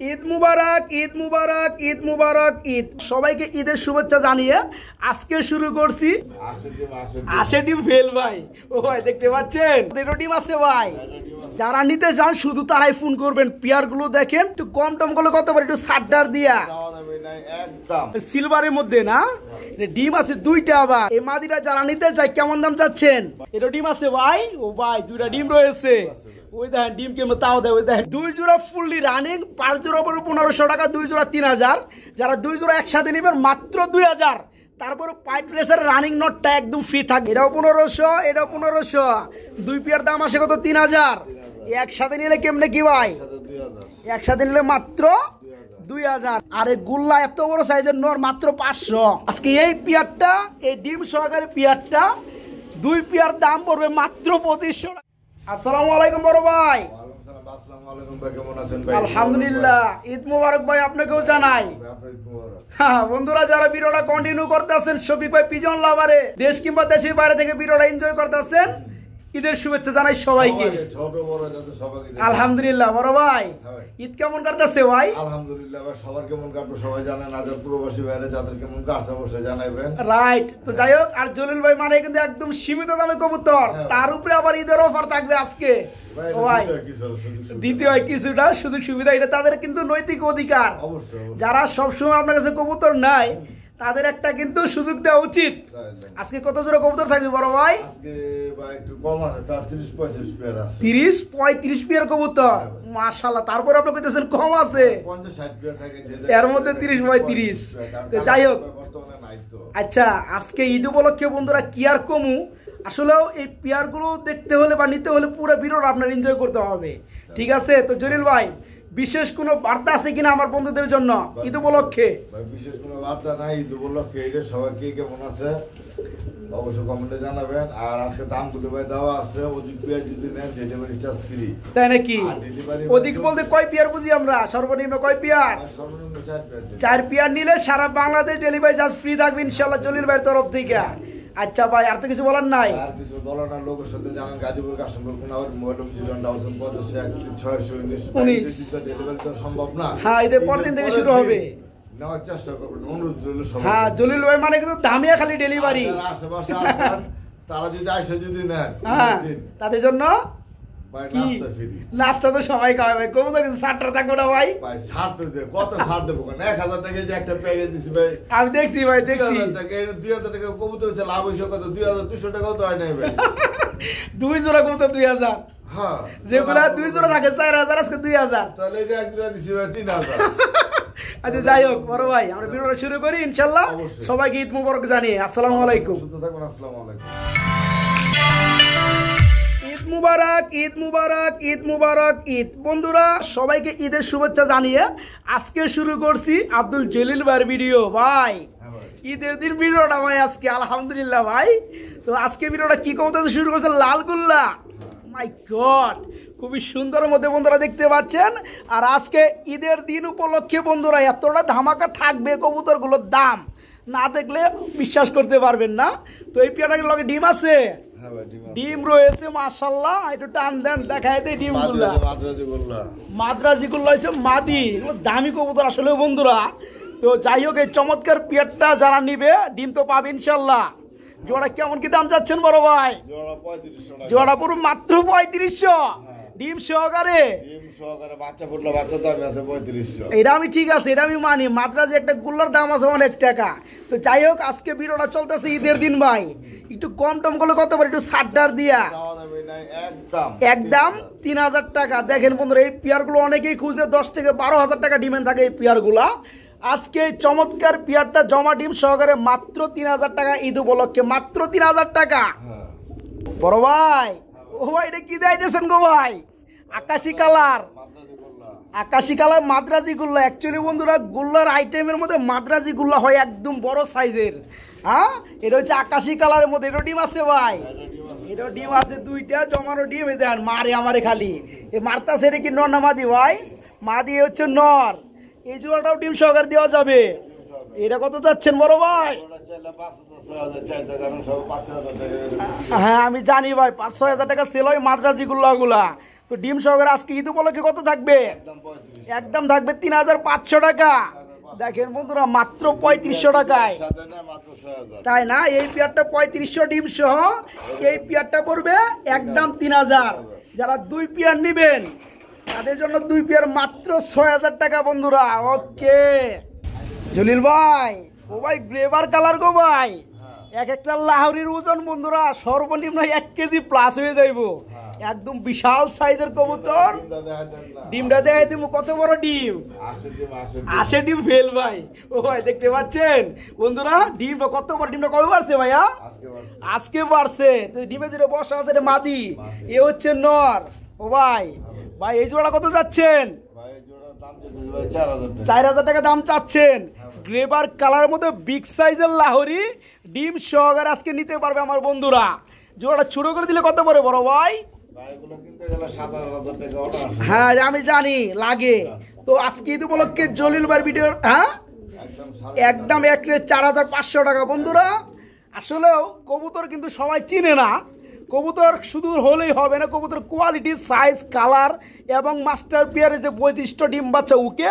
ঈদ মুবারক, ঈদ মুবারক, ঈদ মুবারক, ঈদ। সবাইকে ঈদের শুভেচ্ছা জানিয়ে আজকে শুরু করছি আশে ডিম ফেল ভাই। ও ভাই দেখতে পাচ্ছেন দুটো ডিম আছে ভাই, যারা নিতে চান শুধু তারাই ফোন করবেন। পেয়ার গুলো দেখেন একটু কম টম করলে কত পারে, একটু সাড্ডার দিয়া সিলভারের মধ্যে না, ডিম আছে দুইটা। আবার এই মাদিটা যারা নিতে চায় কেমন দাম চাচ্ছেন? এটা ডিম আছে ভাই, ও ভাই দুইটা ডিম রয়েছে। ওই দেখেন ডিম কেমন তাও দেয়, ওই দেখেন দুই জোড়া ফুললি রানিং, 5 জোড়া পরে 1500 টাকা, 2 জোড়া 3000। যারা 2 জোড়া একসাথে নেবেন মাত্র 2000। তারপরে পাইপ প্রেসার রানিং নটটা একদম ফ্রি থাকবে। এটাও 1500, এটাও 1500। দুই পেয়ার দাম আসে কত? 3000। একসাথে নিলে কেমনে কি ভাই? একসাথে নিলে মাত্র 2000। আর এই গুল্লা এত বড় সাইজের নর মাত্র 500। আজকে এই পেয়ারটা, এই ডিম সহকারে পেয়ারটা, দুই পেয়ার দাম পড়বে মাত্র 2500 টাকা। আসসালামু আলাইকুম বড় ভাই। আলহামদুলিল্লাহ, ঈদ মুবারক ভাই আপনাকেও জানাই। হ্যাঁ বন্ধুরা, যারা ভিডিওটা কন্টিনিউ করতেছেন, শফিক ভাই পিজন লাভারে দেশ কিংবা দেশের বাইরে থেকে ভিডিওটা এনজয় করতেছেন, ঈদের শুভেচ্ছা জানাই সবাইকে। আলহামদুলিল্লাহ বড় ভাই, ঈদ কেমন কাটতেছে ভাই? আলহামদুলিল্লাহ ভাই, সবার কেমন কাটবে সবাই জানেন, আজাদ প্রবাসী ভাইরা যাদের কেমন কাটছে অবশ্যই জানাবেন। রাইট, তো যাই হোক, আর জলিল ভাই মানে কিন্তু একদম সীমিত দামে কবুতর, তার উপরে আবার ঈদের অফার থাকবে আজকে ভাই। দিতে হয় কিছুটা সুযোগ সুবিধা, এটা তাদের কিন্তু নৈতিক অধিকার। যারা সবসময় আপনার কাছে কবুতর নাই তাদের একটা কিন্তু সুযোগ দেওয়া উচিত। আজকে কত জোড়া কবুতর থাকবে বড় ভাই? আজকে ভাই একটু কম আছে, তার 30-35 পেয়ার আছে। 30-35 পেয়ার কবুতর, মাশাআল্লাহ। তারপর আপনি কইতেছেন কম আছে, 50-60 পেয়ার থাকে, এর মধ্যে 30-35। তো যাই হোক, বর্তমানে নাই তো। আচ্ছা, আজকে ঈদ উপলক্ষে বন্ধুরা কি আর কমু, আসলেও এই পেয়ার গুলো দেখতে হলে বা নিতে হলে পুরো ভিডিওটা আপনার এনজয় করতে হবে, ঠিক আছে? তো জলিল ভাই, বিশেষ কোনো বার্তা আছে কিনা আমার বন্ধুদের জন্য ঈদ উপলক্ষে? বিশেষ কোনো বার্তা নাই, ঈদ উপলক্ষে এটা সবাই কে কেমন আছে অবশ্যই কমেন্টে জানাবেন। আর আজকে দাম গুলো ভাই দেওয়া আছে, অধিক পেয়ার যদি নেন ডেলিভারি চার্জ ফ্রি। তাই নাকি? অধিক বলতে কয় পেয়ার বুঝি আমরা? সর্বনিম্ন কয় পেয়ার? সর্বনিম্ন 4 পেয়ার। 4 পেয়ার নিলে সারা বাংলাদেশ ডেলিভারি চার্জ ফ্রি থাকবে ইনশাআল্লাহ জলিল ভাইয়ের তরফ থেকে। আচ্ছা ভাই, আর তো কিছু বলার নাই? আর কিছু বলার না, লোকের সাথে জানান গাজীপুর কাশিমপুর কোনার মোবাইল 085-619 ডেলিভারি তো সম্ভব না। হ্যাঁ, এদের পরের দিন থেকে শুরু হবে, নেওয়ার চেষ্টা করবেন, অনুরোধ রইল সবাই। হ্যাঁ, জলিল ভাই মানে কিন্তু দামিয়া খালি ডেলিভারি। আশেপাশে আছেন তারা যদি আইসা যদি নেন, হ্যাঁ তাদের জন্য ভাই নাস্তা ফ্রি। নাস্তা তো সবাই খাওয়াবে ভাই, কবুতর কিছু ছাড়টা থাকবে না ভাই? ভাই ছাড় তো দে, কত ছাড় দেবো? 1000 টাকা যে একটা প্যাকেজ দিছি ভাই, আমি দেখছি ভাই, দেখছি 2000 টাকা। 2000 টাকা কবুতর হচ্ছে লাভ হইছে কত? 2200 টাকাও তো হয় নাই ভাই। 2 জোড়া কবুতর 2000, হ্যাঁ যেগুলা 2 জোড়া থাকে 4000, আজকে 2000। তাহলে এই যে এক জোড়া দিছি ভাই 3000। আচ্ছা যাই হোক বড় ভাই, আমরা ভিডিওটা শুরু করি ইনশাআল্লাহ। সবাইকে ঈদ মুবারক জানিয়ে আসসালামু আলাইকুম। সুস্থ থাকবেন, আসসালামু আলাইকুম। ঈদ মুবারক, ঈদ মুবারক, ঈদ মুবারক, ঈদ। বন্ধুরা সবাইকে ঈদের শুভেচ্ছা জানিয়ে আজকে শুরু করছি আব্দুল জলিল ভাইয়ের ভিডিও ভাই। ঈদের দিন ভিডিওটা ভাই আজকে আলহামদুলিল্লাহ ভাই। তো আজকে ভিডিওটা কি কবুতর শুরু করছে? লালগুল্লা। মাই গড, খুবই সুন্দর মধ্যে বন্ধুরা দেখতে পাচ্ছেন। আর আজকে ঈদের দিন উপলক্ষে বন্ধুরা এতটা ধামাকা থাকবে, কবুতরগুলোর দাম না দেখলে বিশ্বাস করতে পারবেন না। তো এই পেয়ারটার লগে ডিম আছে, ডিম রয়েছে মাশাআল্লাহ। একটু টান দেন, দেখায় দেয় ডিমগুলা। মাদ্রাজি গুল্লা হয়েছে মাদি, দামি কবুতর আসলে বন্ধুরা। তো যাই হোক, এই চমৎকার পেয়ারটা যারা নিবে ডিম তো পাবে ইনশাআল্লাহ। জোড়া কেমন কি দাম যাচ্ছেন বড় ভাই? জোড়া পুরো মাত্র 3500, ডিম সহকারে। বাচ্চা ফুটলো, বাচ্চার দাম আছে 3500। এটা আমি ঠিক আছে, এটা আমি মানি। মাদ্রাজি একটা গুল্লার দাম আছে অনেক টাকা। তো যাই হোক, আজকে ভিডিওটা চলতেছে ঈদের দিন ভাই, একটু কম টম করলে কত পারে, একটু সাড্ডার দিয়া একদম 3000 টাকা। দেখেন বন্ধুরা, এই পেয়ারগুলো অনেকেই খুঁজে 10 থেকে 12,000 টাকা ডিমেন্ড থাকে এই পেয়ারগুলা। আজকে এই চমৎকার পেয়ারটা জমা ডিম সহকারে মাত্র 3000 টাকা, ঈদ উপলক্ষে মাত্র 3000 টাকা। বড় ভাই, ও ভাই এটা কি দিয়েছেন গো ভাই? আকাশি কালার, আকাশি কালার মাদ্রাজি গুল্লা। অ্যাকচুয়ালি বন্ধুরা, গুল্লার আইটেমের মধ্যে মাদ্রাজি গুল্লা হয় একদম বড় সাইজের। হ্যাঁ, এটা হচ্ছে আকাশি কালারের মধ্যে। এটা ডিম আছে ভাই, এটা ডিম আছে দুইটা জমানো ডিম। এই দেখেন মারে আমারে খালি এই মারতা। সেটা কি নর না মাদি ভাই? মাদি হচ্ছে নর। এই জোড়াটাও ডিম সহকারে দেওয়া যাবে। এটা কত যাচ্ছেন বড় ভাই? হ্যাঁ আমি জানি ভাই, 5-6 হাজার টাকা সেল হয় মাদ্রাজি গুল্লা গুলা। তো ডিম সহকারে আজকে ঈদ উপলক্ষে কত থাকবে? একদম 35। একদম থাকবে 3500 টাকা। দেখেন বন্ধুরা মাত্র 3500 টাকায়, সাথে না মাত্র 6000। তাই না? এই পেয়ারটা 3500 ডিম সহ এই পেয়ারটা পড়বে একদম 3000। যারা 2 পেয়ার নেবেন তাদের জন্য 2 পেয়ার মাত্র 6000 টাকা বন্ধুরা। ওকে জলিল ভাই, ও ভাই গ্রেভার কালার গো ভাই, এক একটা লাহোরির ওজন বন্ধুরা সর্বনিম্ন 1 কেজি প্লাস হয়ে যাইব। একদম বিশাল সাইজের কবুতর। ডিমটা দেখাই দিব, কত বড় ডিম, 80 ডিম ফেল ভাই। ও ভাই দেখতে পাচ্ছেন বন্ধুরা ডিম কত বড়, ডিমটা কবে বাড়ছে ভাইয়া? আজকে বাড়ছে। তো ডিমে যেটা বসা আছে এটা মাদি, এ হচ্ছে নর। ও ভাই ভাই এই জোড়া কত যাচ্ছেন? 4000 টাকা দাম চাচ্ছেন। গ্রেভার কালার মধ্যে বিগ সাইজের লাহোরি ডিম সহকারে আজকে নিতে পারবে আমার বন্ধুরা। জোড়াটা ছোট করে দিলে কত পড়ে বড় ভাই? হ্যাঁ আমি জানি লাগে। তো আজকে ঈদ উপলক্ষে জলিল ভাইয়ের ভিডিও, হ্যাঁ একদম 4500 টাকা বন্ধুরা। আসলেও কবুতর কিন্তু সবাই চিনে না, কবুতর শুধু হলেই হবে না, কবুতর কোয়ালিটি, সাইজ, কালার এবং মাস্টার পেয়ারের যে বৈশিষ্ট্য, ডিম বাচ্চা, উকে,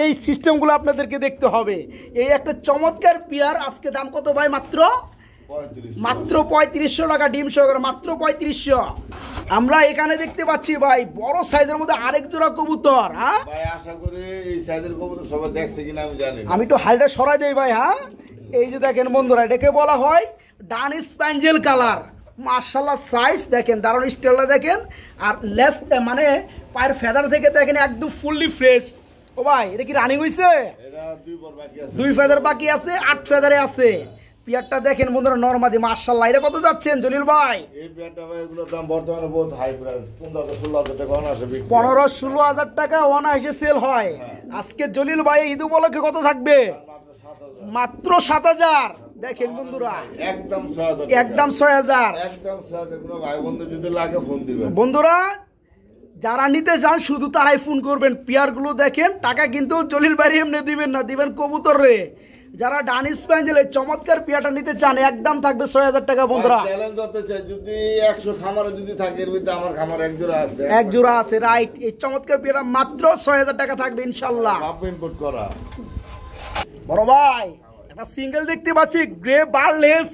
এই সিস্টেমগুলো আপনাদেরকে দেখতে হবে। এই একটা চমৎকার পেয়ার আজকে দাম কত ভাই? মাত্র 3500 টাকা ডিম সহকারে, মাত্র 3500। আমরা এখানে দেখতে পাচ্ছি ভাই বড় সাইজের মধ্যে আরেক জোড়া কবুতর। হ্যাঁ ভাই আশা করি এই সাইজের কবুতর সবাই দেখছে কিনা আমি জানি না। আমি তো হাইটা সরাই দেই ভাই। হ্যাঁ এই যে দেখেন বন্ধুরা, এটাকে বলা হয় ডান স্প্যাঞ্জেল কালার। মাশাআল্লাহ সাইজ দেখেন, দারুণ স্টাইলটা দেখেন। আর লেস মানে পায়ের ফেদার থেকে দেখেন একদম ফুললি ফ্রেশ। ও ভাই এটা কি রানিং হইছে? এটা 2 পর বাকি আছে, 2 ফেদার বাকি আছে, 8 ফেদারে আছে। পিয়ারটা দেখেন বন্ধুরা নরমাদি, মাশাআল্লাহ। এটা কত যাচ্ছেন জলিল ভাই? এই পেয়ারটা ভাই এগুলোর দাম বর্তমানে বহুত হাই প্রাইস, 15-16 টাকা অনায়াসে বিক্রি। 15-16 টাকা অনায়াসে সেল হয়। আজকে জলিল ভাই ঈদ উপলক্ষে কত থাকবে? মাত্র 7000। দেখেন বন্ধুরা একদম 6000, একদম 6000, একদম 6000। কোনো ভাই বন্ধু যদি লাগে ফোন দিবেন বন্ধুরা। যারা নিতে চান শুধু তারাই ফোন করবেন। পেয়ারগুলো দেখেন, টাকা কিন্তু জলিল ভাই এমনি দিবেন না, দিবেন কবুতর রে। যারা ডান স্প্যাঞ্জেলের চমৎকার পেয়ারটা নিতে চান একদম থাকবে 6000 টাকা বন্ধুরা। চ্যালেঞ্জ করতে চাই, যদি 100 খামারে যদি থাকে এর ভিতরে আমার খামার এক জোড়া আছে, এক জোড়া আছে, রাইট। এই চমৎকার পেয়ারটা মাত্র 6000 টাকা থাকবে ইনশাআল্লাহ। বাপ ইনপুট করা। বড় ভাই একটা সিঙ্গেল দেখতে পাচ্ছি, গ্রে বারলেস।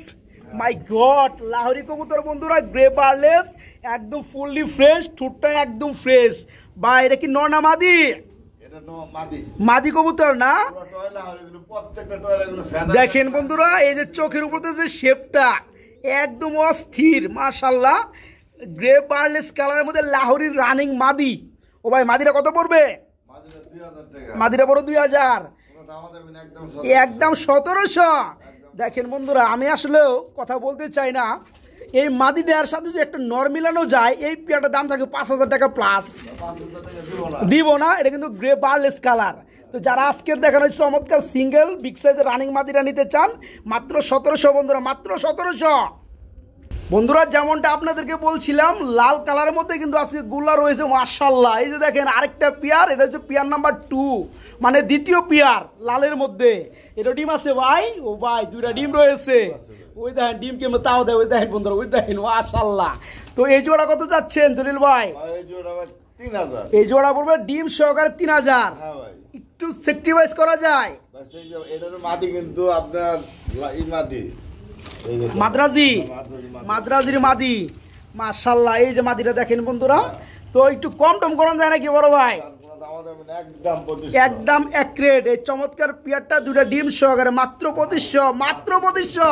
মাই গড, লাহোরি কবুতর বন্ধুরা, গ্রে বারলেস, একদম ফুললি ফ্রেশ, ঠোঁটটা একদম ফ্রেশ। ভাই এটা কি নর না মাদি? এটা মাদি, মাদি কবুতর না? পুরো টয়লা হলো এগুলো, প্রত্যেকটা টয়লা এগুলো ফেদার। দেখেন বন্ধুরা এই যে চোখের উপরে যে শেপটা একদম অস্থির, মাশাআল্লাহ। গ্রে বারলেস কালারের মধ্যে লাহোরির রানিং মাদি। ও ভাই মাদিরা কত পড়বে? মাদিরা 2000 টাকা। মাদিরা বড় 2000, কোনো দাম দেবেন একদম একদম 1700। দেখেন বন্ধুরা আমি আসলেও কথা বলতে চাই না, এই মাদি দেওয়ার সাথে যদি একটা নর মিলানো যায় এই পেয়ারটার দাম থাকে 5000 টাকা প্লাস। 5000 টাকা দিব না, দিব না। এটা কিন্তু গ্রে বারলেস কালার। তো যারা আজকের দেখানো চমৎকার সিঙ্গেল বিগ সাইজের রানিং মাদিরা নিতে চান মাত্র 1700 বন্ধুরা, মাত্র 1700। বন্ধুরা যেমনটা আপনাদেরকে বলছিলাম লাল কালারের মধ্যে কিন্তু আজকে গুলা রয়েছে মাশাআল্লাহ। এই যে দেখেন আরেকটা পেয়ার, এটা হচ্ছে পেয়ার নাম্বার 2, মানে দ্বিতীয় পেয়ার লালের মধ্যে। এটা ডিম আছে ভাই? ও ভাই 2টা ডিম রয়েছে। ওই দেখেন ডিম কেমন তাও দেয়, ওই দেখেন বন্ধুরা, ওই দেখেন মাশাআল্লাহ। তো এই জোড়া কত যাচ্ছেন জলিল ভাই? এই জোড়া ভাই 3000। এই জোড়া পড়বে ডিম সহকারে 3000। হ্যাঁ ভাই, একটু সেক্রিফাইস করা যায়। বাস এই যে এটার মাদি কিন্তু আপনার ই মাদি, এই যে মাদ্রাজি, মাদ্রাজির মাদি, মাশাআল্লাহ। এই যে মাদিটা দেখেন বন্ধুরা। তো একটু কম টম করা যায় নাকি বড় ভাই? কোনো দাম দেবেন একদম 2500, একদম এক রেট। এই চমৎকার পেয়ারটা 2টা ডিম সহকারে মাত্র 2500, মাত্র 2500।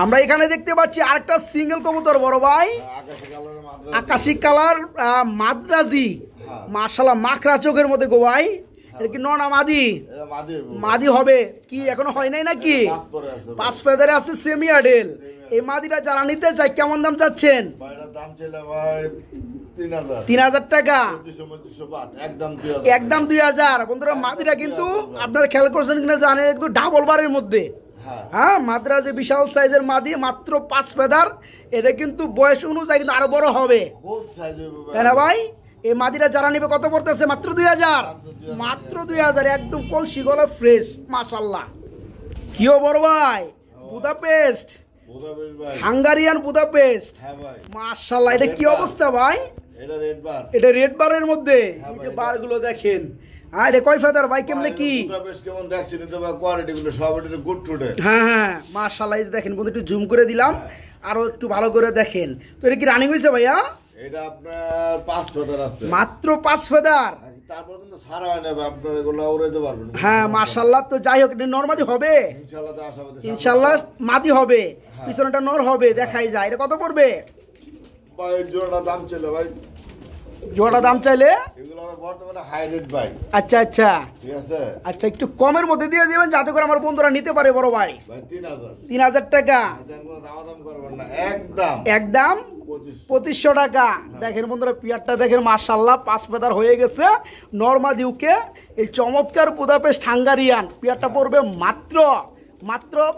আমরা এখানে দেখতে পাচ্ছি আরেকটা সিঙ্গেল কবুতর বড় ভাই, আকাশী কালারের মাদ্রা, আকাশী কালার মাদ্রাজি, মাশাআল্লাহ। মাখরা চোখের মধ্যে গো ভাই। এটা কি নর না মাদি? এটা মাদি, মাদি হবে কি, এখনো হয় নাই নাকি? 5 পরে আছে, 5 ফেদারে আছে, সেমি আডেল। এই মাদিটা যারা নিতে চায় কেমন দাম চাচ্ছেন? বাইরের দাম ছিল ভাই 3000, 3000 টাকা, 2500 বাদ, একদম 2000, একদম 2000। বন্ধুরা মাদিরা কিন্তু আপনারা খেয়াল করছেন কিনা জানেন, একটু ডাবল বারের মধ্যে। হ্যাঁ মাদ্রা যে বিশাল সাইজের মাদি, মাত্র 5 ফেদার। এটা কিন্তু বয়স অনুযায়ী কিন্তু আরো বড় হবে, বহুত সাইজ হবে তাই না ভাই? এই মাদিরা যারা নিবে কত পড়তেছে? মাত্র 2000, মাত্র 2000। একদম কলসি গলা ফ্রেশ মাশাআল্লাহ। কিও বড় ভাই? বুদাপেস্ট, বুঝাবেন ভাই, হাঙ্গারিয়ান বুদাপেস্ট, হ্যাঁ ভাই মাশাআল্লাহ। এটা কি অবস্থা ভাই? এটা রেড বার। এটা রেড বারের মধ্যে হ্যাঁ এই ভাই, যে বারগুলো দেখেন। আর এটা কয় ফেদার ভাই, কেমনে কি? বুদাপেস্ট কেমন দেখছেন তো ভাই, কোয়ালিটি গুলো সব এটা গুড টুডে। হ্যাঁ হ্যাঁ মাশাআল্লাহ, এই যে দেখেন বন্ধু, একটু জুম করে দিলাম, আরো একটু ভালো করে দেখেন। তো এটা কি রানিং হয়েছে ভাইয়া? এটা আপনার 5 ফেদার আছে, মাত্র 5 ফেদার। তারপর কিন্তু সারা হয় না ভাই, আপনার এগুলো উড়াইতে পারবেন। হ্যাঁ মাশাআল্লাহ। তো যাই হোক, এটা নরমাদি হবে ইনশাআল্লাহ, তো আশাবাদী। ইনশাআল্লাহ মাদি হবে, পিছনেটা নর হবে, দেখাই যায়। এটা কত পড়বে ভাই? জোড়া দাম ছিল ভাই, জোড়া দাম চাইলে? এগুলো আমার বর্তমানে হাই রেট ভাই। আচ্ছা আচ্ছা ঠিক আছে আচ্ছা, একটু কমের মধ্যে দিয়ে দিবেন যাতে করে আমার বন্ধুরা নিতে পারে বড় ভাই। ভাই 3000। 3000 টাকা এটার কোনো দাম করবেন না, একদম একদম 2500। 2500 টাকা। দেখেন বন্ধুরা, পিয়ারটা দেখেন মাশাআল্লাহ, 5 ফেদার হয়ে গেছে, নরমাদি উকে। এই চমৎকার বুদাপেস্ট হাঙ্গারিয়ান পিয়ারটা পড়বে মাত্র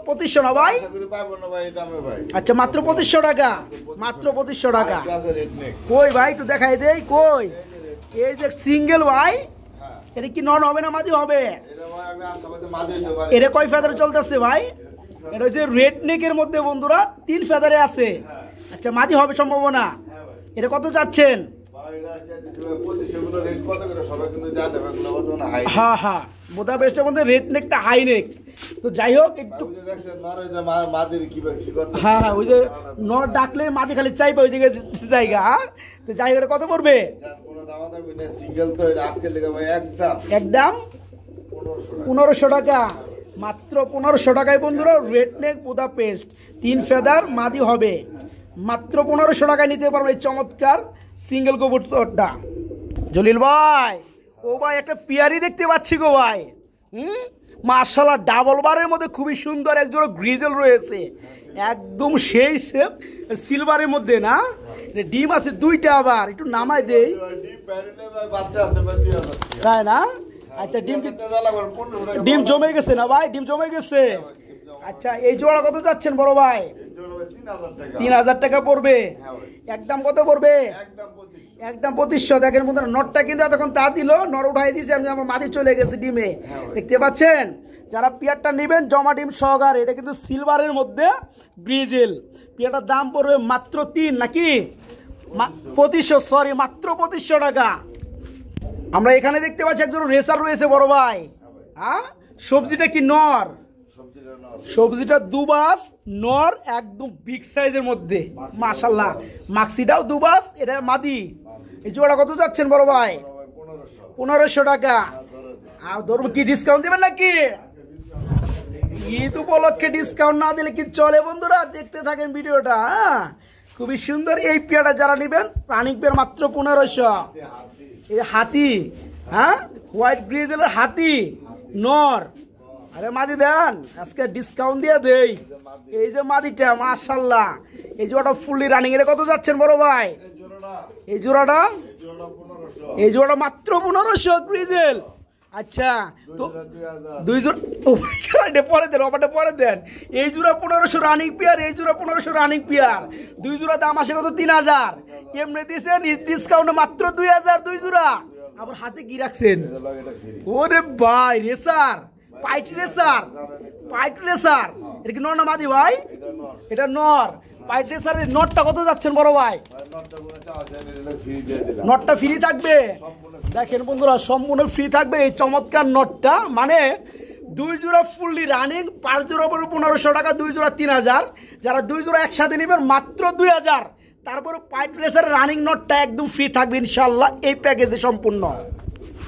2500 না ভাই? আশা করি পাবো না ভাই এই দামে ভাই। আচ্ছা, মাত্র 2500 টাকা, মাত্র 2500 টাকা। ক্লাসে রেট নেই। কই ভাই একটু দেখাই দেই, কই? এই যে সিঙ্গেল ভাই, হ্যাঁ, এটা কি নন হবে না মাদি হবে? এটা ভাই আমি আশাবাদী মাঝে দিতে পারি। এটা কয় ফেদার চলতেছে ভাই? এটা হচ্ছে রেড নেকের মধ্যে বন্ধুরা 3 ফেদারে আছে। আচ্ছা, মাদি হবে সম্ভাবনা। হ্যাঁ ভাই। এটা কত চাচ্ছেন? ভাই এটা চাইতেছি ভাই 2500 গুলো রেট কত করে সবাই কিন্তু জানে ভাই, এগুলো বর্তমানে হাই। হ্যাঁ হ্যাঁ, বুদাপেস্টের মধ্যে রেড নেকটা হাই নেক। তো যাই হোক একটু, ভাই ওই যে দেখছেন নরে যে মাদির কি কি করতে। হ্যাঁ হ্যাঁ, ওই যে নর ডাকলে মাদি খালি চাইবে ওইদিকে জায়গা। হ্যাঁ? তো যাই হোক, এটা কত পড়বে? যার কোনো দামাদামি নেই, সিঙ্গেল তো এটা আজকে লেগে ভাই একদম একদম 1500 টাকা, মাত্র 1500 টাকায় বন্ধুরা রেড নেক বুদাপেস্ট 3 ফেদার মাদি হবে। মাত্র 1500 টাকায় নিতে পারবেন এই চমৎকার সিঙ্গেল কবুতরটা। জলিল ভাই, ও ভাই একটা পিয়ারি দেখতে পাচ্ছি গো ভাই। মাশাআল্লাহ, ডাবল বারের মধ্যে খুবই সুন্দর একজোড়া গ্রিজেল রয়েছে, একদম সেই শেপ, সিলভারের মধ্যে না? এটা ডিম আছে 2টা, আবার একটু নামাই দেই, ডিম প্যারেন্টে ভাই বাচ্চা আছে ভাই 2000। তাই না? আচ্ছা, ডিম জমে গেছে না ভাই? ডিম জমে গেছে। আচ্ছা, এই জোড়া কত যাচ্ছেন বড় ভাই? 3000 টাকা পড়বে। একদম কত পড়বে? একদম 2500। দেখেন বন্ধুরা, নটটা কিন্তু এতক্ষণ তা দিল, নর উঠাই দিয়েছে, আমি আমার মাটি চলে গেছে ডিমে। দেখতে পাচ্ছেন? যারা পিয়ারটা নেবেন জমা ডিম সহকারে, এটা কিন্তু সিলভারের মধ্যে ব্রিজেল। পিয়ারটার দাম পড়বে মাত্র 3 নাকি 2500, সরি মাত্র 2500 টাকা। আমরা এখানে দেখতে পাচ্ছি একজন রেসার রয়েছে বড় ভাই। হ্যাঁ, সবজিটা কি নর? সবজিটা দুবাস নর, একদম বিগ সাইজের মধ্যে মাশাআল্লাহ। মাক্সিটাও দুবাস, এটা মাদি। এই জোড়া কত যাচ্ছেন বড় ভাই? 1500 টাকা। আর ধরুন, কি ডিসকাউন্ট দেবেন নাকি? ঈদ উপলক্ষে ডিসকাউন্ট না দিলে কি চলে বন্ধুরা? দেখতে থাকেন ভিডিওটা। হ্যাঁ, খুবই সুন্দর এই পেয়ারটা যারা নেবেন, রানিং পেয়ার মাত্র 1500। এই হাতি, হ্যাঁ, হোয়াইট গ্রিজেলের হাতি নর। আরে মাদি দেন, আজকে ডিসকাউন্ট দিয়ে দেই। এই যে মাদিটা মাশাআল্লাহ, এই জোড়াটা ফুললি রানিং। এটা কত যাচ্ছেন বড় ভাই? এই জোড়াটা মাত্র 1500 গ্রিজেল। আচ্ছা, তো 2 জোড়া, ও এটা পরে দেন, অফারটা পরে দেন। এই জোড়া 1500 রানিং পেয়ার, এই জোড়া 1500 রানিং পেয়ার। 2 জোড়া দাম আসে কত? 3000। এমনি দিয়েছেন ডিসকাউন্টে মাত্র 2000 2 জোড়া। আবার হাতে কি রাখছেন? ওরে ভাই, রেসার, পাইট রেসার, পাইট রেসার। এটা কি নর না মাদি ভাই? এটা নর। পাইট রেসারের নটটা কত যাচ্ছেন বড় ভাই? নটটা ফ্রি থাকবে। দেখেন বন্ধুরা, সম্পূর্ণ ফ্রি থাকবে এই চমৎকার নটটা। মানে 2 জোড়া ফুললি রানিং, 5 জোড়া পরে 1500 টাকা, 2 জোড়া 3000। যারা 2 জোড়া একসাথে নেবেন মাত্র 2000। তারপরে পাইট রেসার রানিং নটটা একদম ফ্রি থাকবে ইনশাআল্লাহ এই প্যাকেজে সম্পূর্ণ।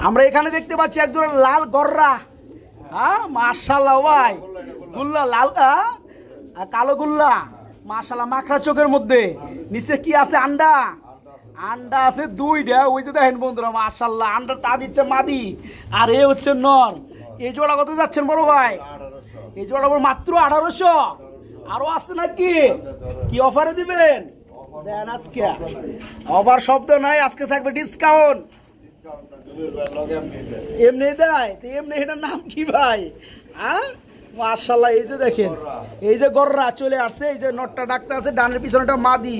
আমরা এখানে দেখতে পাচ্ছি একজোড়া লাল গররা। হ্যাঁ মাশাআল্লাহ ভাই, গুল্লা লাল, কালো গুল্লা মাশাআল্লাহ, মাখরা চোখের মধ্যে। নিচে কি আছে? আন্ডা। আন্ডা আছে 2টা, ওই যে দেখেন বন্ধুরা মাশাআল্লাহ, আন্ডা তা দিচ্ছে মাদি, আর এ হচ্ছে নর। এই জোড়া কত যাচ্ছেন বড় ভাই? এই জোড়া মাত্র 1800। আরো আছে নাকি? কি অফারে দিবেন? দেন আজকে অফার শব্দ নাই, আজকে থাকবে ডিসকাউন্ট। এমনি দেয় তো, এমনি এটার নাম কি ভাই? হ্যাঁ মাশাআল্লাহ, এই যে দেখেন, এই যে গররা চলে আসছে, এই যে নটটা ডাকতে আছে, ডানের পিছনেটা মাদি।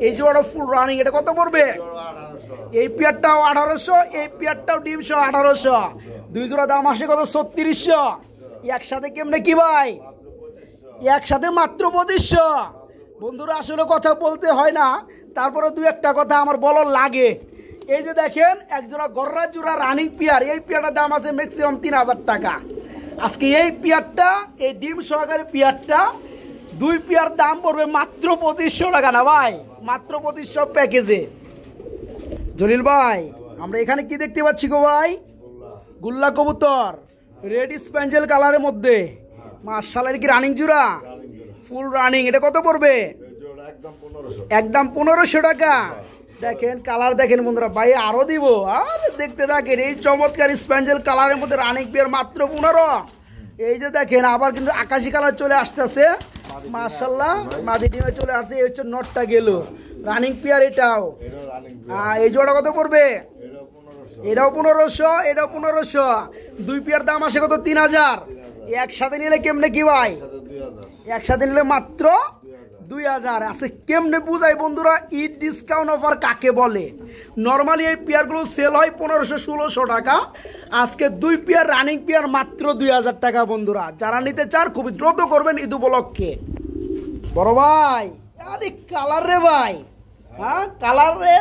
এই জোড়া ফুল রানিং। এটা কত পড়বে? এই পেয়ারটাও 1800, এই পেয়ারটাও ডিম সহ 1800। 2 জোড়া দাম আসে কত? 3600। একসাথে কেমনে কি ভাই? একসাথে মাত্র 2500। বন্ধুরা আসলে কথা বলতে হয় না, তারপরে দুই একটা কথা আমার বলার লাগে। এই যে দেখেন একজোড়া গররা জোড়া রানিং পেয়ার, এই পেয়ারটার দাম আছে ম্যাক্সিমাম 3000 টাকা। আজকে এই পেয়ারটা, এই ডিম সহকারে পেয়ারটা, দুই পেয়ার দাম পড়বে মাত্র 2500 টাকা না ভাই, মাত্র 2500 প্যাকেজে। জলিল ভাই আমরা এখানে কি দেখতে পাচ্ছি গো ভাই? গুল্লা কবুতর রেড স্প্যাঞ্জেল কালারের মধ্যে, মাশাআল্লাহ। কি রানিং জোড়া? Full running. এটা কত পড়বে? একদম 1500 টাকা। দেখেন কালার দেখেন বন্ধুরা, ভাই আরো দিব। আর দেখতে থাকেন এই চমৎকার স্প্যাঞ্জেল কালারের মধ্যে রানিং পেয়ার মাত্র 15। এই যে দেখেন আবার কিন্তু আকাশি কালার চলে আসতেছে, মাশাআল্লাহ। মাদি ডিমে চলে আসছে। এই হচ্ছে নটটা গেল রানিং পেয়ার। এটাও এই জোড়া কত পড়বে? এটাও 1500, এটাও 1500। দুই পেয়ার দাম আসে কত? 3000। একসাথে নিলে কেমনে কি ভাই? একসাথে নিলে মাত্র 2000 আছে। কেমনে বুঝাই বন্ধুরা ঈদ ডিসকাউন্ট অফার কাকে বলে? নর্মালি এই পেয়ারগুলো সেল হয় 1500-1600 টাকা। আজকে দুই পেয়ার রানিং পেয়ার মাত্র 2000 টাকা বন্ধুরা। যারা নিতে চান খুবই দ্রুত করবেন ঈদ উপলক্ষে। বড় ভাই আরে কালার রে ভাই, হ্যাঁ কালার রে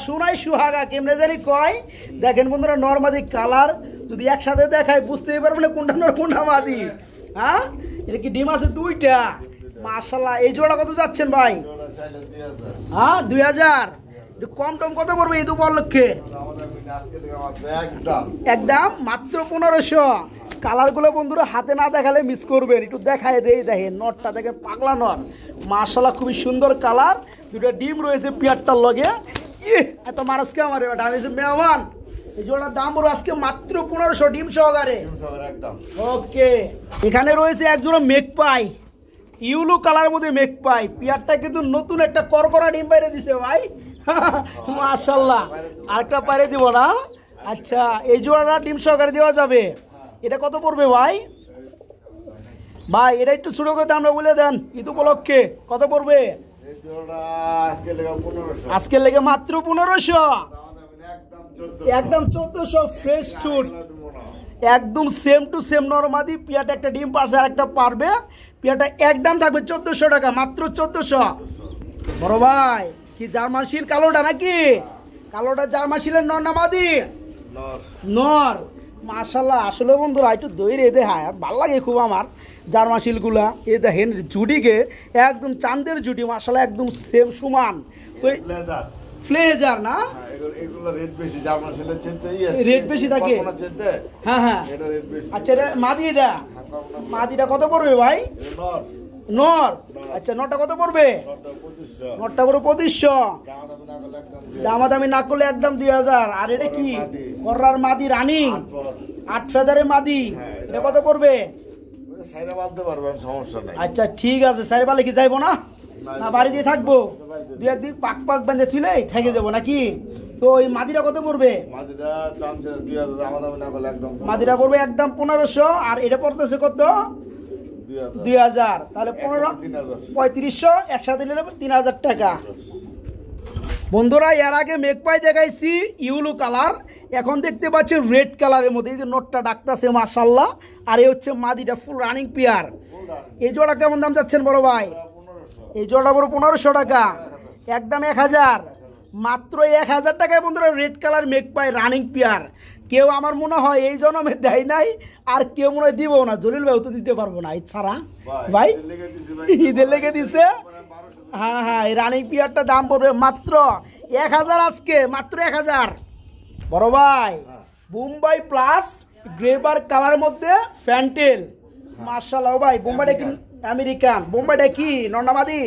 সোনাই সুহাগা কেমনে জানি কয়। দেখেন বন্ধুরা নর্মালি কালার যদি একসাথে দেখায় বুঝতেই পারবেন না কোনটা নর কোনটা মাদি। হ্যাঁ এটা কি ডিম আছে দুইটা, মাশাআল্লাহ। এই জোড়া কত যাচ্ছেন ভাই? হ্যাঁ 2000। একটু কম টম কত পড়বে ঈদ উপলক্ষে? একদম মাত্র 1500। কালারগুলো বন্ধুরা হাতে না দেখালে মিস করবেন, একটু দেখায় দেই। দেখেন নটটা দেখেন পাগলা নর, মাশাআল্লাহ খুবই সুন্দর কালার। দুটো ডিম রয়েছে পেয়ারটার লগে। এত মানুষকে আমার এটা হয়েছে মেহমান। এই জোড়ার দাম বড় আজকে মাত্র 1500 ডিম সহকারে। ওকে এখানে রয়েছে এক জোড়া মেঘপাই, ইউলো কালার মধ্যে মেঘপাই। পেয়ারটা কিন্তু নতুন একটা করকরা ডিম বাইরে দিছে ভাই, মাশাআল্লাহ। আরেকটা বাইরে দিব না? আচ্ছা এই জোড়াটা ডিম সহকারে দেওয়া যাবে। এটা কত পড়বে ভাই? ভাই এটা একটু ছোট করে দামটা বলে দেন ঈদ উপলক্ষে কত পড়বে? আজকে লেগে মাত্র 1500। একদম 1400 ফ্রেশ চুট, একদম সেম টু সেম নরমাদি। পেয়ারটা একটা ডিম পারছে আর একটা পারবে। পেয়ারটা একদম থাকবে 1400 টাকা, মাত্র 1400। বড় ভাই কি জার্মান শিল কালোটা নাকি? কালোটা জার্মান শিলের নর না মাদি? নর, মাশাআল্লাহ। আসলে বন্ধুরা একটু দই রে দেখায় ভালো লাগে খুব আমার জার্মান শিলগুলা। এই দেখেন জুটিকে একদম চাঁদের জুটি, মাশাআল্লাহ একদম সেম সমান। তো ফ্লেজার না এগুলো রেট বেশি, জার্মান শিলের চেয়ে রেট বেশি থাকে। হ্যাঁ হ্যাঁ আচ্ছা এটা মাদি, এটা মাদিটা কত পড়বে ভাই? নর। আচ্ছা নটা কত পড়বে? নটটা পড়বে 2500। দামাদামি না করলে একদম 2000। আর এটা কি কররার মাদি রানিং 8 ফেদারের মাদি, এটা কত পড়বে? আচ্ছা ঠিক আছে। সাইরে পালে কি যাইবো না? না বাড়ি দিয়ে থাকবো, দু একদিন পাক পাক বেঁধে থুলেই থেকে যাবো নাকি? তো ওই মাদিরা কত পড়বে? মাদিরা পড়বে একদম 1500। আর এটা পড়তেছে কত? 2000। তাহলে 3500 একসাথে নিলে 3000 টাকা। বন্ধুরা এর আগে মেঘপাই দেখাইছি ইউলো কালার, এখন দেখতে পাচ্ছেন রেড কালারের মধ্যে। এই যে নোটটা ডাকতেছে মাশাআল্লাহ। আর এই হচ্ছে মাদিটা ফুল রানিং পেয়ার। এই জোড়া কেমন দাম যাচ্ছেন বড় ভাই? এই জোড়া বড় 1500 টাকা, একদম 1000, মাত্র 1000 টাকায় বন্ধুরা রেড কালার মেঘপাই রানিং পেয়ার। কেউ আমার মনে হয় এই জন্মে দেয় নাই, আর কেউ মনে হয় দিবও না। জলিল ভাই তো দিতে পারবো না ঈদ ছাড়া ভাই, ঈদের লেগে দিছে। হ্যাঁ হ্যাঁ এই রানিং পেয়ারটা দাম পড়বে মাত্র 1000, আজকে মাত্র 1000। বড় ভাই বোম্বাই প্লাস গ্রেবার কালার মধ্যে ফ্যান্টেল, মাশাআল্লাহ ভাই। বোম্বাইটা কি আমেরিকান? বোম্বাইটা কি নর না মাদি?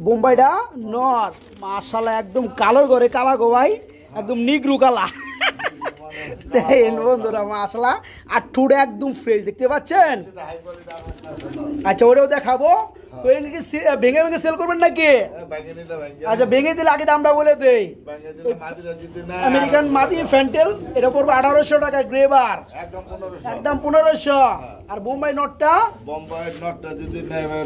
বোম্বাইটা নর, মাশাআল্লাহ একদম কালো করে কালা গো ভাই, একদম নিগ্রু কালা। দেখেন বন্ধুরা মাশাআল্লাহ। আর ঠুড়ে একদম ফ্রেশ দেখতে পাচ্ছেন। আচ্ছা ওটাও দেখাবো। তো ভেঙে ভেঙে সেল করবেন নাকি? আচ্ছা ভেঙে দিলে আগে দামটা বলে দেই। আমেরিকান মাদি ফ্যান্টেল এটা পড়বে 1800 টাকা গ্রেবার, একদম 1500। আর বোম্বাই নটটা? বোম্বাই নটটা যদি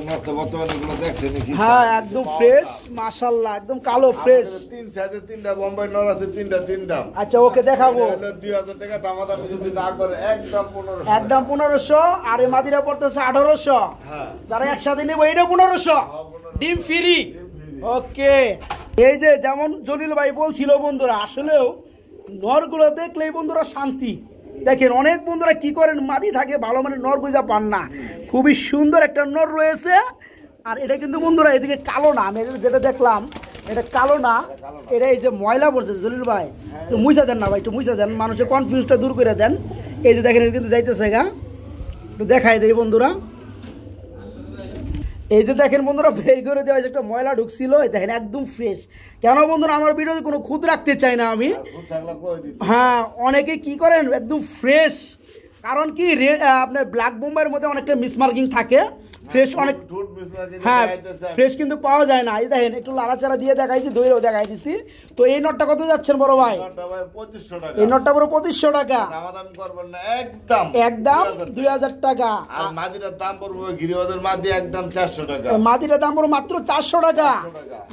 নটটা বর্তমানে গুলো দেখছেন কি? হ্যাঁ একদম ফ্রেশ মাশাআল্লাহ, একদম কালো ফ্রেশ। তিন সাইজে তিনটা বোম্বাই নর আছে, তিনটা তিন দাম। আচ্ছা ওকে দেখাবো। 2000 টাকা দামাদামি যদি না করে একদম 1500, একদম 1500। আর এই মাদিরা পড়তেছে 1800। হ্যাঁ যারা একসাথে নেবো এটা 1500, ডিম ফ্রি। ওকে, এই যে যেমন জলিল ভাই বলছিল বন্ধুরা, আসলেও নরগুলো দেখলেই বন্ধুরা শান্তি। দেখেন অনেক বন্ধুরা কি করেন, মাদি থাকে ভালো মানে নর বুঝা পান না। খুবই সুন্দর একটা নর রয়েছে। আর এটা কিন্তু বন্ধুরা এদিকে কালো না, আমি যেটা দেখলাম এটা কালো না, এটা এই যে ময়লা পড়ছে জলিল ভাই, একটু মুছা দেন না ভাই, একটু মুছা দেন, মানুষের কনফিউজটা দূর করে দেন। এই যে দেখেন এটা কিন্তু যাইতেছে গা, একটু দেখাই দেই বন্ধুরা। এই যে দেখেন বন্ধুরা বের করে দেওয়া হয়েছে, একটা ময়লা ঢুকছিল, দেখেন একদম ফ্রেশ। কেন বন্ধুরা আমার ভিডিওতে কোনো খুদ রাখতে চাই না আমি। হ্যাঁ, অনেকে কি করেন একদম ফ্রেশ, কারণ কি আপনার ব্ল্যাক বোম্বাইয়ের মধ্যে অনেকটা মিসমার্কিং থাকে, ফ্রেশ অনেক, হ্যাঁ ফ্রেশ কিন্তু পাওয়া যায় না। এই দেখেন একটু লাড়াচাড়া দিয়ে দেখাইছি, দইরেও দেখাই দিছি। তো এই নটটা কত যাচ্ছেন বড় ভাই? এই নটটা পুরো 2500 টাকা, একদম 2000 টাকা। আর মাদিটার দাম পড়বে গিরিবাদের মাদি একদম 400 টাকা, মাদিটার দাম পড়বে মাত্র 400 টাকা।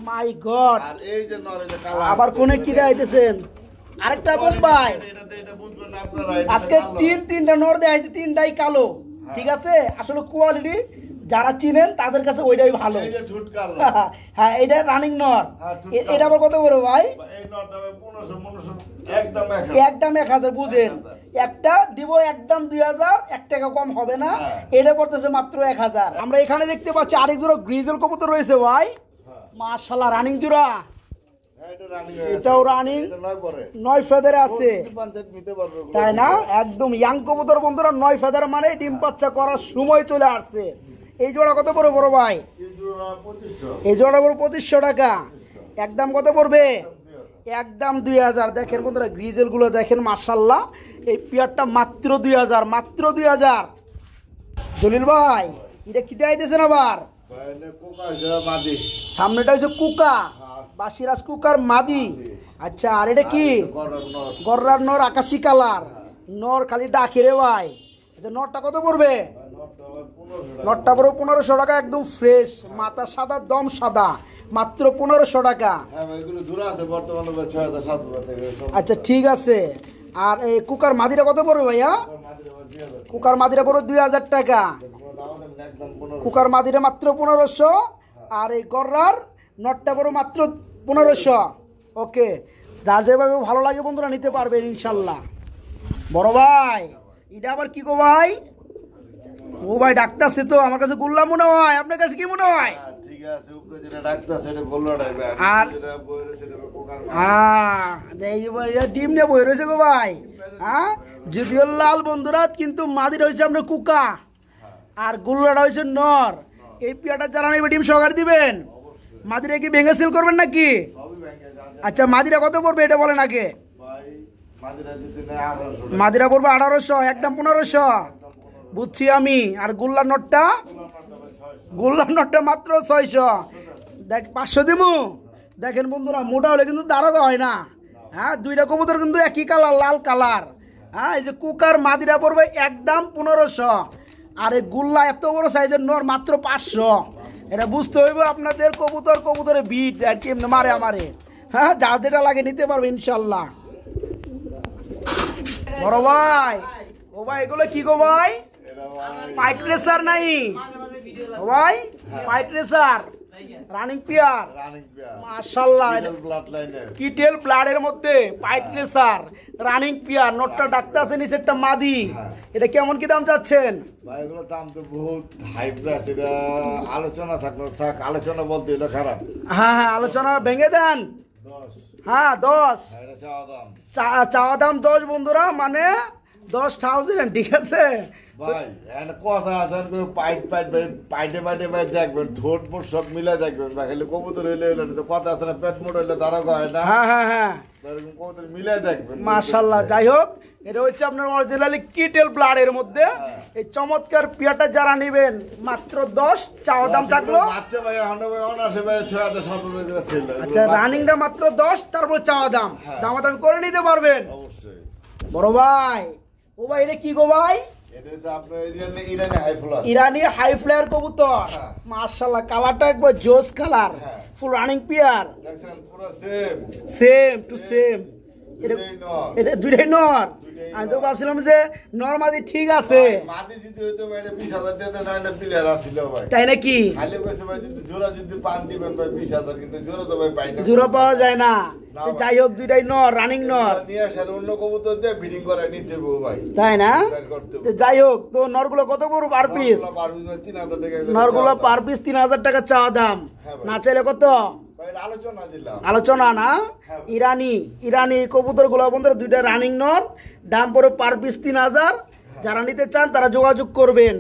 মাই গড, আর এই যে নরে যে কালা আবার কোনে কি দেখাইতেছেন? আরেকটা বোম্বাই, আজকে তিনটা নর দেখাইছি, তিনটাই কালো, ঠিক আছে। আসলে কোয়ালিটি যারা চিনেন তাদের কাছে ওইটাই ভালো। হ্যাঁ, এটা রানিং নর। এটা আবার কত করে ভাই? একদম 1000, বুঝেন, একটা দিব একদম 2000, 1 টাকা কম হবে না। এটা পড়তেছে মাত্র 1000। আমরা এখানে দেখতে পাচ্ছি আরেক জোড়া গ্রিজেল কবুতর রয়েছে ভাই, মাশাআল্লাহ রানিং জোড়া। এটাও রানিং, 9 ফেদারে আছে, তাই না? একদম ইয়াং কবুতর বন্ধুরা, 9 ফেদার মানে ডিম বাচ্চা করার সময় চলে আসছে। এই জোড়া কত পড়বে বড় ভাই? এই জোড়া পড়বে 2500 টাকা। একদম কত পড়বে? একদম 2000। দেখেন বন্ধুরা গ্রিজেল গুলো দেখেন, মাশাআল্লাহ। এই পেয়ারটা মাত্র 2000, মাত্র 2000। জলিল ভাই এটা কি দেখাইতেছেন আবার? সামনেটা হচ্ছে কুকা, বাসিরাজ কুকার মাদি। আচ্ছা, আর এটা কি? গররার নর, আকাশি কালার নর, খালি ডাকে রে ভাই। আচ্ছা, নরটা কত পড়বে? নরটা পড়বে 1500 টাকা, একদম ফ্রেশ, মাথা সাদা, দম সাদা, মাত্র 1500 টাকা। আচ্ছা ঠিক আছে। আর এই কুকার মাদিরা কত পড়বে ভাইয়া? কুকার মাদিরা পড়বে 2000 টাকা। কুকার মাদিরা মাত্র 1500। আর এই গররার নটটা পড়বে মাত্র 1500। ওকে, যার যেভাবে ভালো লাগে বন্ধুরা নিতে পারবেন ইনশাল্লাহ। বড় ভাই এটা আবার কি গো ভাই? ও ভাই ডাক্তারছে তো, আমার কাছে গোল্লা মনে হয়, আপনার কাছে কি মনে হয়? ডিম নিয়ে বই রয়েছে গো ভাই। হ্যাঁ, যদিও লাল বন্ধুরা, কিন্তু মাদির হয়েছে আপনার কুকা আর গোল্লাটা হয়েছে নর। এই পিয়াটা যারা নেবে ডিম সহকারে দিবেন। মাদিরা কি ভেঙে সেল করবেন নাকি? আচ্ছা, মাদিরা কত পড়বে এটা বলেন আগে। মাদিরা পড়বে 1800, একদম 1500, বুঝছি আমি। আর গোল্লার নটটা? গোল্লার নটটা মাত্র 600। দেখ 500 দিমু। দেখেন বন্ধুরা মোটা হলে কিন্তু দারোগা হয় না। হ্যাঁ, দুইটা কবুতর কিন্তু একই কালার, লাল কালার। হ্যাঁ, এই যে কুকার মাদিরা পড়বে একদম 1500। আর এই গোল্লা এত বড় সাইজের নর মাত্র 500। এটা বুঝতে হইব আপনাদের কবুতরের বিট আর কি মারে আমারে। হ্যাঁ, যার যেটা লাগে নিতে পারবে ইনশাল্লাহ। বড় ভাই, ও ভাই এগুলো কি গো ভাই? পাইট রেসার নাই ও ভাই? পাইট রেসার রানিং পিয়ার, মাশাআল্লাহ, কিটেল ব্লাডের মধ্যে পাইট রেসার রানিং পিয়ার। নটটা ডাক্তার আছে, নিচেরটা মাদি। এটা কেমন কি দাম চাচ্ছেন ভাই? এগুলো দাম তো বহুত হাই প্রাইস, এটা আলোচনা থাক, আলোচনা বলতে এটা খারাপ। হ্যাঁ হ্যাঁ, আলোচনা ভেঙে দেন। 10, হ্যাঁ 10 চাওয়া দাম। 10 বন্ধুরা, মানে 10,000, ঠিক আছে ভাই। কথা আছে, পাইটে ভাই দেখবেন, ঠোঁট মোট সব মিলে দেখবেন ভাই। খালি কবুতর হইলে তো কথা আছে না, পেট মোট হইলে তারা হয় না। হ্যাঁ হ্যাঁ হ্যাঁ, কবুতর মিলে দেখবেন মাশাআল্লাহ। যাই হোক, এটা হচ্ছে আপনার অরিজিনালি কিটেল ব্লাডের মধ্যে। এই চমৎকার পিয়াটা যারা নেবেন মাত্র 10, চাওয়া দাম থাকলো। আচ্ছা ভাই, অনাসে ভাই 6,000-7,000 ছিল। আচ্ছা, রানিংটা মাত্র 10, তারপর চাওয়া দাম, দামাদামি করে নিতে পারবেন অবশ্যই। বড় ভাই, ও ভাই এটা কি গো ভাই? ইরানি হাই ফ্লায়ার কবুতর, মাশাআল্লাহ, কালারটা একবার জোস colour, full running peer, same to same. এটা দুইটাই নর। এটা দুইটাই নর। দুইটাই আমি তো নর। ভাবছিলাম যে নর মাদি ঠিক আছে, মাটি যদি হইতো ভাই, এটা 20,000 টাকা না, এটা প্লেয়ার আসছিল ভাই। তাই নাকি? খালি কইছে ভাই, যদি জোড়া যদি পান দিবেন ভাই 20,000, কিন্তু জোড়া তো ভাই পাই না। জোড়া পাওয়া যায় না। না তো ভাই। যাই হোক দুইটাই নর, রানিং নর, নিয়ে আসার অন্য কবুতর দিয়ে ব্রিডিং করে নিতে হবে ভাই। তাই না? বের করতে হবে। তো যাই হোক, তো নরগুলো কত বড় পার পিস? নরগুলো পার পিস ভাই 3,000 টাকা করে নরগুলো চাওয়া পার দাম। পিস 3,000 টাকা চাওয়া দাম। হ্যাঁ ভাই। না চাইলে কত? ভাই এটা আলোচনা দিলাম। আলোচনা না? হ্যাঁ। ইরানি কবুতর গুলো বন্ধুরা, দুইটা রানিং নর, দাম পড়ে পার পিস 3,000। যারা নিতে চান তারা যোগাযোগ করবেন।